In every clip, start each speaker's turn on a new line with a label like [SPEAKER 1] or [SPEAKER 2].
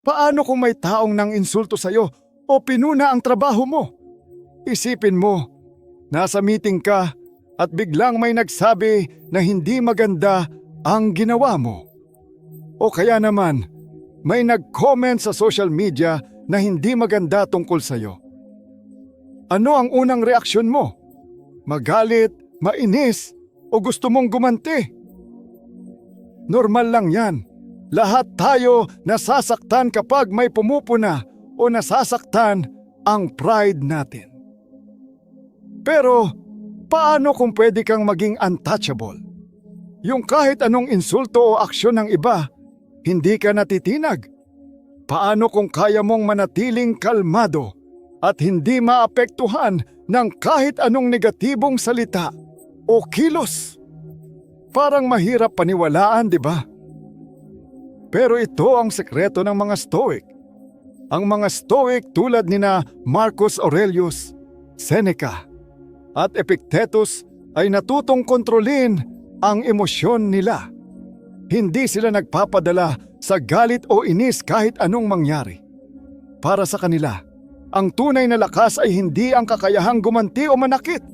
[SPEAKER 1] Paano kung may taong nang insulto sa'yo o pinuna ang trabaho mo? Isipin mo, nasa meeting ka at biglang may nagsabi na hindi maganda ang ginawa mo. O kaya naman, may nag-comment sa social media na hindi maganda tungkol sa'yo. Ano ang unang reaksyon mo? Magalit, mainis, o gusto mong gumanti? Normal lang yan. Lahat tayo nasasaktan kapag may pumupuna o nasasaktan ang pride natin. Pero paano kung pwede kang maging untouchable? Yung kahit anong insulto o aksyon ng iba, hindi ka natitinag. Paano kung kaya mong manatiling kalmado at hindi maapektuhan ng kahit anong negatibong salita o kilos? Parang mahirap paniwalaan, di ba? Pero ito ang sekreto ng mga Stoic. Ang mga Stoic tulad nina Marcus Aurelius, Seneca, at Epictetus ay natutong kontrolin ang emosyon nila. Hindi sila nagpapadala sa galit o inis kahit anong mangyari. Para sa kanila, ang tunay na lakas ay hindi ang kakayahang gumanti o manakit,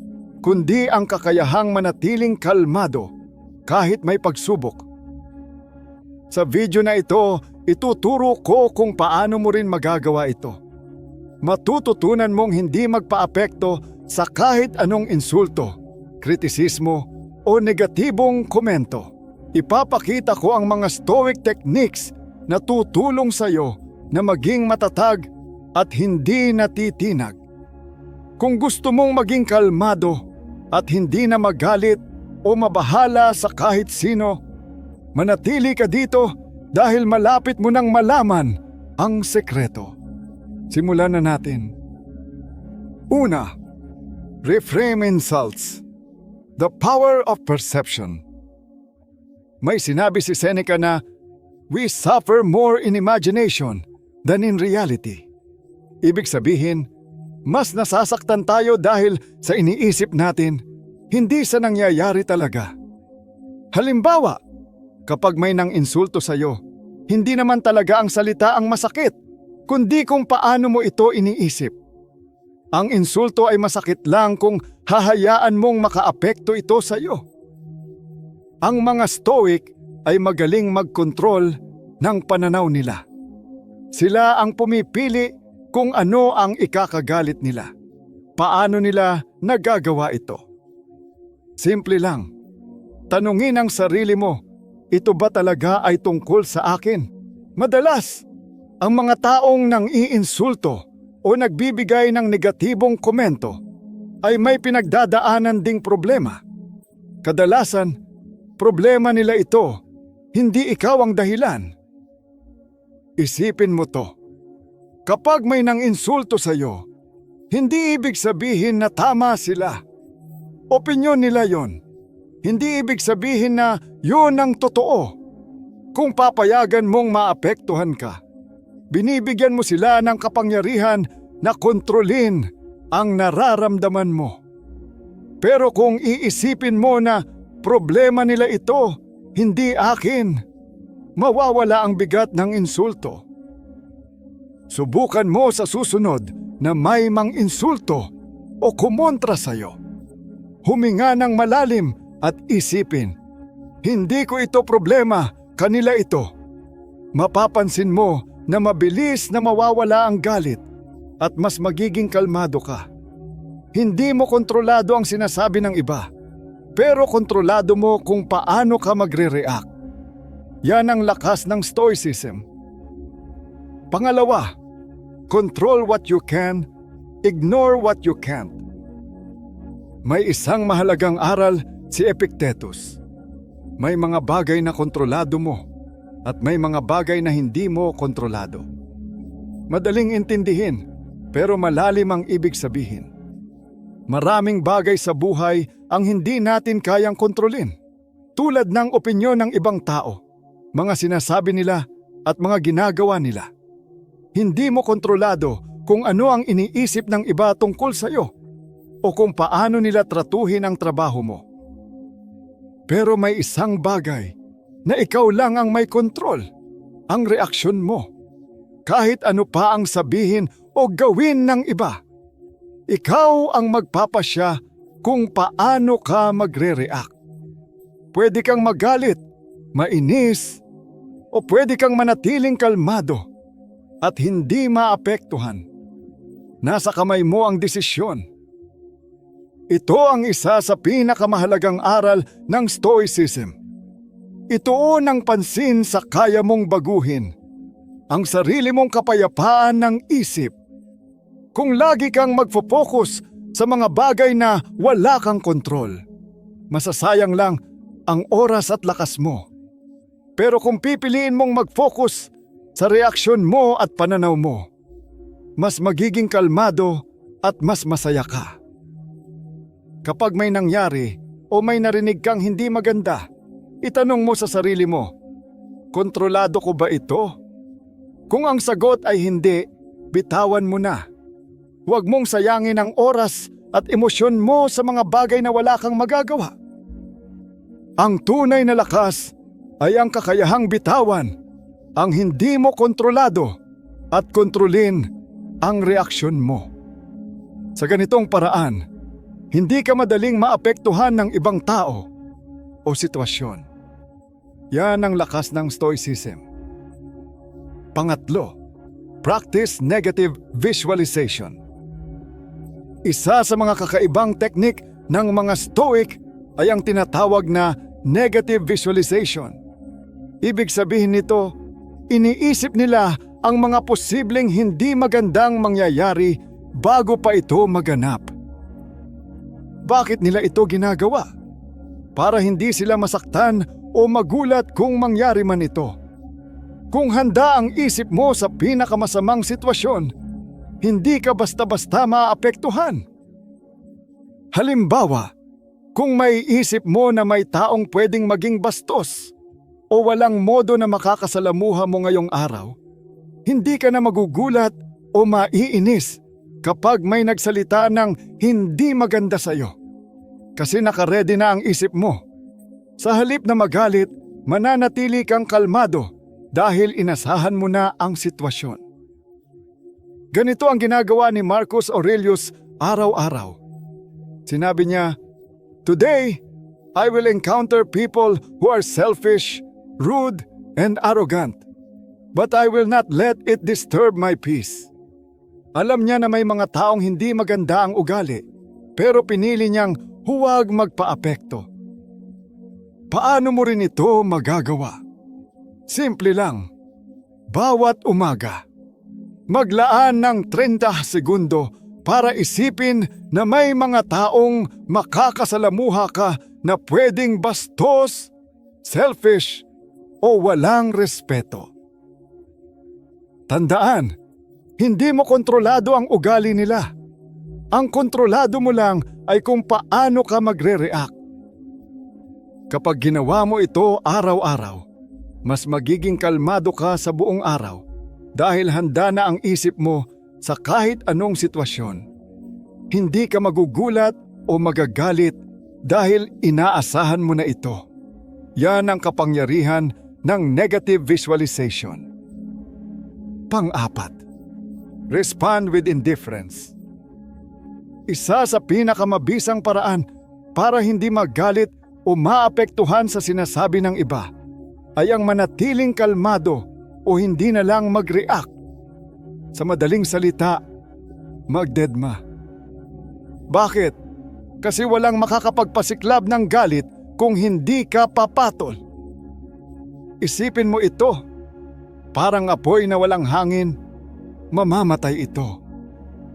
[SPEAKER 1] kundi ang kakayahang manatiling kalmado kahit may pagsubok. Sa video na ito, ituturo ko kung paano mo rin magagawa ito. Matututunan mong hindi magpaapekto sa kahit anong insulto, kritisismo o negatibong komento. Ipapakita ko ang mga Stoic techniques na tutulong sa iyo na maging matatag at hindi natitinag. Kung gusto mong maging kalmado at hindi na magalit o mabahala sa kahit sino, manatili ka dito dahil malapit mo nang malaman ang sekreto. Simulan na natin. Una, reframe insults. The power of perception. May sinabi si Seneca na, "We suffer more in imagination than in reality." Ibig sabihin, mas nasasaktan tayo dahil sa iniisip natin, hindi sa nangyayari talaga. Halimbawa, kapag may nang insulto sa iyo, hindi naman talaga ang salita ang masakit, kundi kung paano mo ito iniisip. Ang insulto ay masakit lang kung hahayaan mong makaapekto ito sa iyo. Ang mga Stoic ay magaling magkontrol ng pananaw nila. Sila ang pumipili kung ano ang ikakagalit nila. Paano nila nagagawa ito? Simple lang. Tanungin ang sarili mo, ito ba talaga ay tungkol sa akin? Madalas, ang mga taong nang iinsulto o nagbibigay ng negatibong komento ay may pinagdadaanan ding problema. Kadalasan, problema nila ito, hindi ikaw ang dahilan. Isipin mo to. Kapag may nang insulto sa iyo, hindi ibig sabihin na tama sila. Opinyon nila yon. Hindi ibig sabihin na yun ang totoo. Kung papayagan mong maapektuhan ka, binibigyan mo sila ng kapangyarihan na kontrolin ang nararamdaman mo. Pero kung iisipin mo na problema nila ito, hindi akin, mawawala ang bigat ng insulto. Subukan mo sa susunod na may mang-insulto o kumontra sa iyo. Huminga ng malalim at isipin, hindi ko ito problema, kanila ito. Mapapansin mo na mabilis na mawawala ang galit at mas magiging kalmado ka. Hindi mo kontrolado ang sinasabi ng iba, pero kontrolado mo kung paano ka magre-react. Yan ang lakas ng Stoicism. Pangalawa, control what you can, ignore what you can't. May isang mahalagang aral si Epictetus. May mga bagay na kontrolado mo at may mga bagay na hindi mo kontrolado. Madaling intindihin, pero malalim ang ibig sabihin. Maraming bagay sa buhay ang hindi natin kayang kontrolin, tulad ng opinyon ng ibang tao, mga sinasabi nila at mga ginagawa nila. Hindi mo kontrolado kung ano ang iniisip ng iba tungkol sa iyo o kung paano nila tratuhin ang trabaho mo. Pero may isang bagay na ikaw lang ang may kontrol, ang reaksyon mo. kahit ano pa ang sabihin o gawin ng iba. Ikaw ang magpapasya kung paano ka magre-react. Pwede kang magalit, mainis, o pwede kang manatiling kalmado at hindi maapektuhan. Nasa kamay mo ang desisyon. Ito ang isa sa pinakamahalagang aral ng Stoicism. Ituon ang pansin sa kaya mong baguhin, ang sarili mong kapayapaan ng isip. Kung lagi kang magfo-focus sa mga bagay na wala kang kontrol, masasayang lang ang oras at lakas mo. Pero kung pipiliin mong mag-focus sa reaksyon mo at pananaw mo, mas magiging kalmado at mas masaya ka. Kapag may nangyari o may narinig kang hindi maganda, itanong mo sa sarili mo, kontrolado ko ba ito? Kung ang sagot ay hindi, bitawan mo na. Huwag mong sayangin ang oras at emosyon mo sa mga bagay na wala kang magagawa. Ang tunay na lakas ay ang kakayahang bitawan ang hindi mo kontrolado at kontrolin ang reaksyon mo. Sa ganitong paraan, hindi ka madaling maapektuhan ng ibang tao o sitwasyon. Yan ang lakas ng Stoicism. Pangatlo, practice negative visualization. Isa sa mga kakaibang teknik ng mga Stoic ay ang tinatawag na negative visualization. Ibig sabihin nito, iniisip nila ang mga posibleng hindi magandang mangyayari bago pa ito maganap. Bakit nila ito ginagawa? Para hindi sila masaktan o magulat kung mangyari man ito. Kung handa ang isip mo sa pinakamasamang sitwasyon, hindi ka basta-basta maapektuhan. Halimbawa, kung may isip mo na may taong pwedeng maging bastos o walang modo na makakasalamuha mo ngayong araw, hindi ka na magugulat o maiinis kapag may nagsalita ng hindi maganda sa iyo. Kasi nakaredy na ang isip mo. Sa halip na magalit, mananatili kang kalmado dahil inasahan mo na ang sitwasyon. Ganito ang ginagawa ni Marcus Aurelius araw-araw. Sinabi niya, "Today, I will encounter people who are selfish, rude, and arrogant. But I will not let it disturb my peace." Alam niya na may mga taong hindi maganda ang ugali, pero pinili niyang huwag magpaapekto. Paano mo rin ito magagawa? Simple lang. Bawat umaga, maglaan ng 30 segundo para isipin na may mga taong makakasalamuha ka na pwedeng bastos, selfish, o walang respeto. Tandaan, hindi mo kontrolado ang ugali nila. Ang kontrolado mo lang ay kung paano ka magre-react. Kapag ginawa mo ito araw-araw, mas magiging kalmado ka sa buong araw dahil handa na ang isip mo sa kahit anong sitwasyon. Hindi ka magugulat o magagalit dahil inaasahan mo na ito. Yan ang kapangyarihan ng negative visualization. Pang-apat, respond with indifference. Isa sa pinakamabisang paraan para hindi magalit o maapektuhan sa sinasabi ng iba ay ang manatiling kalmado o hindi na lang mag-react. Sa madaling salita, magdedma. Bakit? Kasi walang makakapagpasiklab ng galit kung hindi ka papatol. Isipin mo ito, parang apoy na walang hangin, mamamatay ito.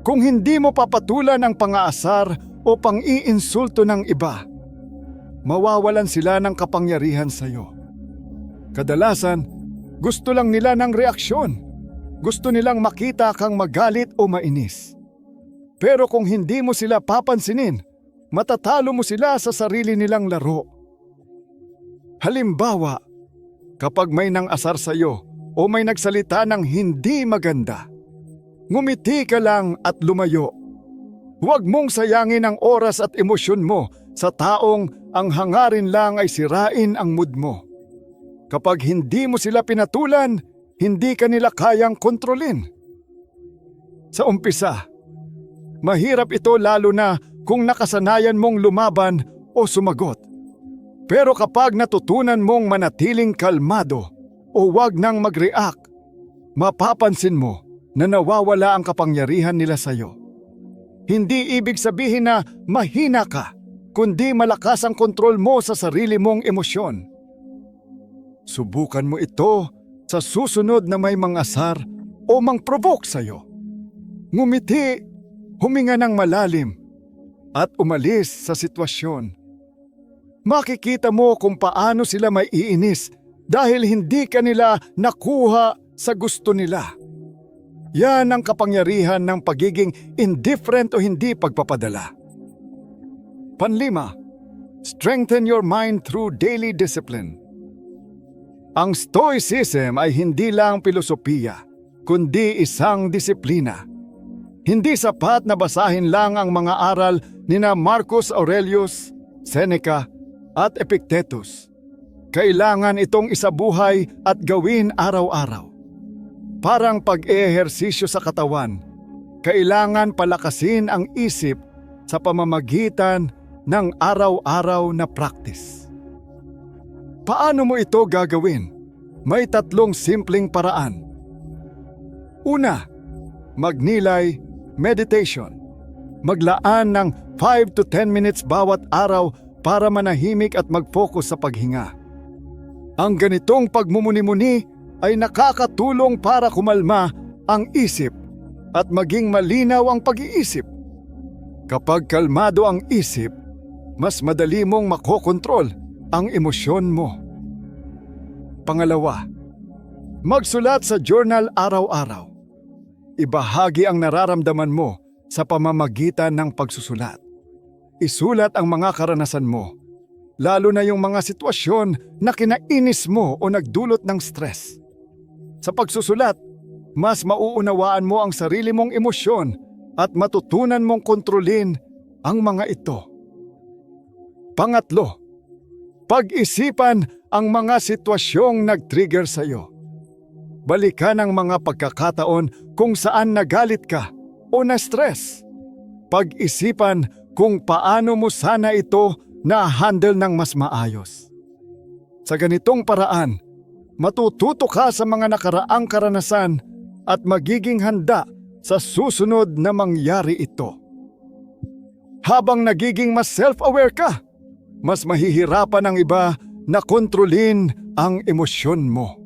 [SPEAKER 1] Kung hindi mo papatulan ang pang-aasar o pang-iinsulto ng iba, mawawalan sila ng kapangyarihan sa iyo. Kadalasan, gusto lang nila ng reaksyon. Gusto nilang makita kang magalit o mainis. Pero kung hindi mo sila papansinin, matatalo mo sila sa sarili nilang laro. Halimbawa, kapag may nang-asar sa iyo o may nagsalita ng hindi maganda, ngumiti ka lang at lumayo. Huwag mong sayangin ang oras at emosyon mo sa taong ang hangarin lang ay sirain ang mood mo. Kapag hindi mo sila pinatulan, hindi ka nila kayang kontrolin. Sa umpisa, mahirap ito lalo na kung nakasanayan mong lumaban o sumagot. Pero kapag natutunan mong manatiling kalmado o wag nang mag-react, mapapansin mo na nawawala ang kapangyarihan nila sa'yo. Hindi ibig sabihin na mahina ka, kundi malakas ang kontrol mo sa sarili mong emosyon. Subukan mo ito sa susunod na may mangasar o mang-provoke sa'yo. Ngumiti, huminga ng malalim, at umalis sa sitwasyon. Makikita mo kung paano sila maiinis dahil hindi ka nila nakuha sa gusto nila. Yan ang kapangyarihan ng pagiging indifferent o hindi pagpapadala. Panlima, strengthen your mind through daily discipline. Ang Stoicism ay hindi lang filosofiya, kundi isang disiplina. Hindi sapat na basahin lang ang mga aral nina Marcus Aurelius, Seneca at Epictetus. Kailangan itong isabuhay at gawin araw-araw. Parang pag-ehersisyo sa katawan, kailangan palakasin ang isip sa pamamagitan ng araw-araw na practice. Paano mo ito gagawin? May 3 simpleng paraan. Una, magnilay, meditation. Maglaan ng 5 to 10 minutes bawat araw para manahimik at mag-focus sa paghinga. Ang ganitong pagmumuni-muni ay nakakatulong para kumalma ang isip at maging malinaw ang pag-iisip. Kapag kalmado ang isip, mas madali mong makokontrol ang emosyon mo. Pangalawa, magsulat sa journal araw-araw. Ibahagi ang nararamdaman mo sa pamamagitan ng pagsusulat. Isulat ang mga karanasan mo, lalo na yung mga sitwasyon na kinainis mo o nagdulot ng stress. Sa pagsusulat, mas mauunawaan mo ang sarili mong emosyon at matutunan mong kontrolin ang mga ito. Pangatlo, pag-isipan ang mga sitwasyong nag-trigger sa iyo. Balikan ang mga pagkakataon kung saan nagalit ka o na-stress. Pag-isipan kung paano mo sana ito na-handle ng mas maayos. Sa ganitong paraan, matututo ka sa mga nakaraang karanasan at magiging handa sa susunod na mangyari ito. Habang nagiging mas self-aware ka, mas mahihirapan ang iba na kontrolin ang emosyon mo.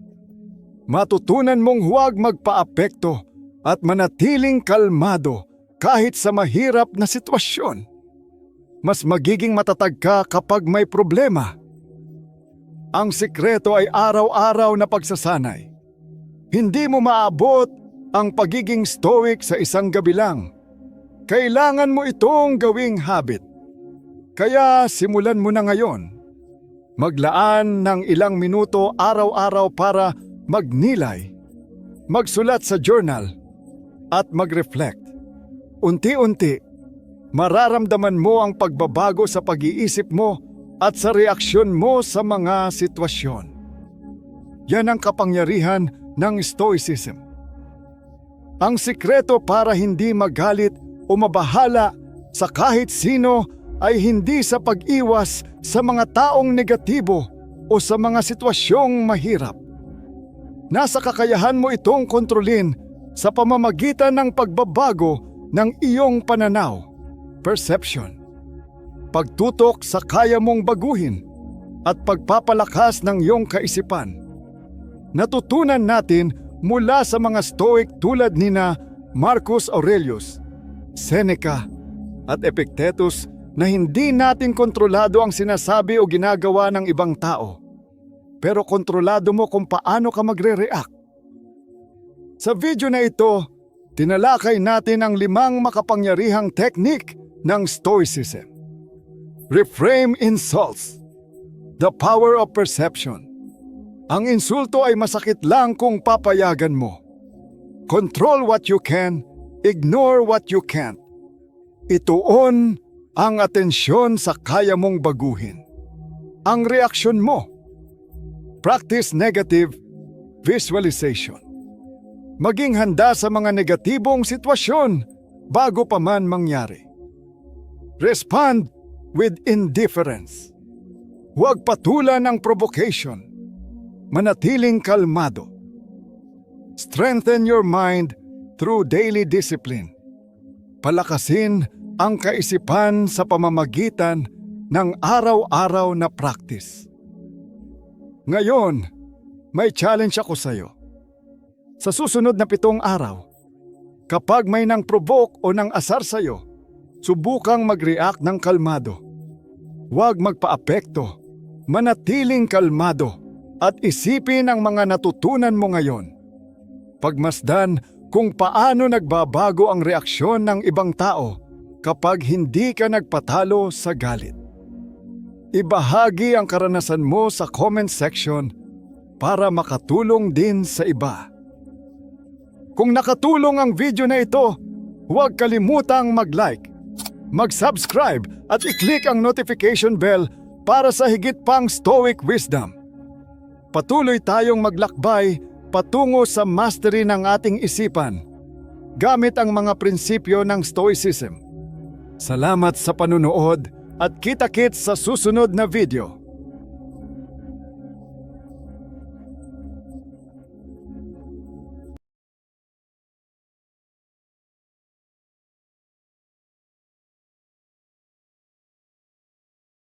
[SPEAKER 1] Matutunan mong huwag magpaapekto at manatiling kalmado kahit sa mahirap na sitwasyon. Mas magiging matatag ka kapag may problema. Ang sikreto ay araw-araw na pagsasanay. Hindi mo maabot ang pagiging stoic sa isang gabi lang. Kailangan mo itong gawing habit. Kaya simulan mo na ngayon. Maglaan ng ilang minuto araw-araw para magnilay, magsulat sa journal, at mag-reflect. Unti-unti, mararamdaman mo ang pagbabago sa pag-iisip mo at sa reaksyon mo sa mga sitwasyon. Yan ang kapangyarihan ng Stoicism. Ang sikreto para hindi magalit o mabahala sa kahit sino ay hindi sa pag-iwas sa mga taong negatibo o sa mga sitwasyong mahirap. Nasa kakayahan mo itong kontrolin sa pamamagitan ng pagbabago ng iyong pananaw, perception, pagtutok sa kaya mong baguhin, at pagpapalakas ng iyong kaisipan. Natutunan natin mula sa mga Stoic tulad nina Marcus Aurelius, Seneca, at Epictetus na hindi natin kontrolado ang sinasabi o ginagawa ng ibang tao. Pero kontrolado mo kung paano ka magre-react. Sa video na ito, tinalakay natin ang 5 makapangyarihang teknik ng Stoicism. Reframe insults. The power of perception. Ang insulto ay masakit lang kung papayagan mo. Control what you can, ignore what you can't. Ituon ang atensyon sa kaya mong baguhin. Ang reaksyon mo. Practice negative, visualization. Maging handa sa mga negatibong sitwasyon bago pa man mangyari. Respond with indifference. Huwag patulan ng provocation. Manatiling kalmado. Strengthen your mind through daily discipline. Palakasin ang kaisipan sa pamamagitan ng araw-araw na practice. Ngayon, may challenge ako sa iyo. Sa susunod na 7 araw, kapag may nang provoke o nang asar sa iyo, subukang mag-react ng kalmado. Huwag magpa-apekto, manatiling kalmado at isipin ang mga natutunan mo ngayon. Pagmasdan kung paano nagbabago ang reaksyon ng ibang tao kapag hindi ka nagpatalo sa galit. Ibahagi ang karanasan mo sa comment section para makatulong din sa iba. Kung nakatulong ang video na ito, huwag kalimutang mag-like, mag-subscribe at i-click ang notification bell para sa higit pang Stoic Wisdom. Patuloy tayong maglakbay patungo sa mastery ng ating isipan gamit ang mga prinsipyo ng Stoicism. Salamat sa panunood at kita-kits sa susunod na video.